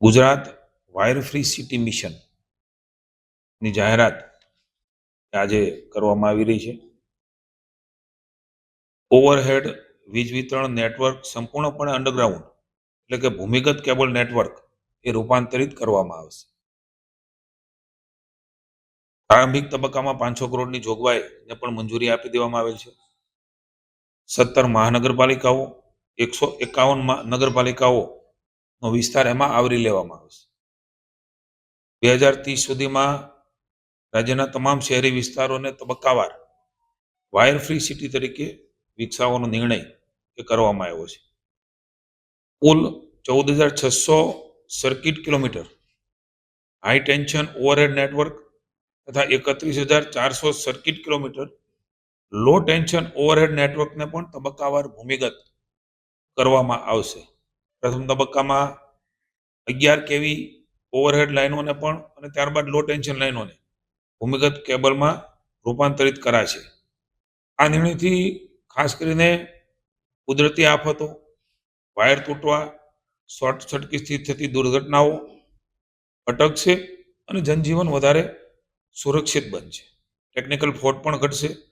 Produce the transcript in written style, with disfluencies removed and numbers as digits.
Gujarat wire free city મિશનની જાહેરાત આજે કરવામાં આવી રહી છે. ઓવરહેડ વીજ વિતરણ નેટવર્ક સંપૂર્ણપણે અંડરગ્રાઉન્ડ એટલે કે ભૂમિગત કેબલ નેટવર્ક એ રૂપાંતરિત કરવામાં આવશે. પ્રારંભિક તબક્કામાં 500 કરોડની જોગવાઈને પણ મંજૂરી આપી દેવામાં આવેલ છે. 17 મહાનગરપાલિકાઓ 151 નગરપાલિકાઓનો વિસ્તાર એમાં આવરી લેવામાં આવશે. 2030 સુધીમાં રાજ્યના તમામ શહેરી વિસ્તારોને તબક્કાવાર વાયર ફ્રી સિટી તરીકે વિકસાવવાનો નિર્ણય એ કરવામાં આવ્યો છે. કુલ 14,600 circuit kilometre high tension overhead network તથા 31,400 સર્કિટ કિલોમીટર લો ટેન્શન ઓવરહેડ નેટવર્કને પણ તબક્કાવાર ભૂમિગત કરવામાં આવશે. પ્રથમ તબક્કામાં 11 કેવી ઓવરહેડ લાઇનોને પણ અને ત્યારબાદ લો ટેન્શન લાઇનોને ભૂમિગત કેબલમાં રૂપાંતરિત કરાશે. આ નિર્ણયથી ખાસ કરીને કુદરતી આફતો, વાયર તૂટવા, શોર્ટ સર્કિટથી થતી દુર્ઘટનાઓ અટકશે અને જનજીવન વધારે સુરક્ષિત બનશે. ટેકનિકલ ફોલ્ટ પણ ઘટશે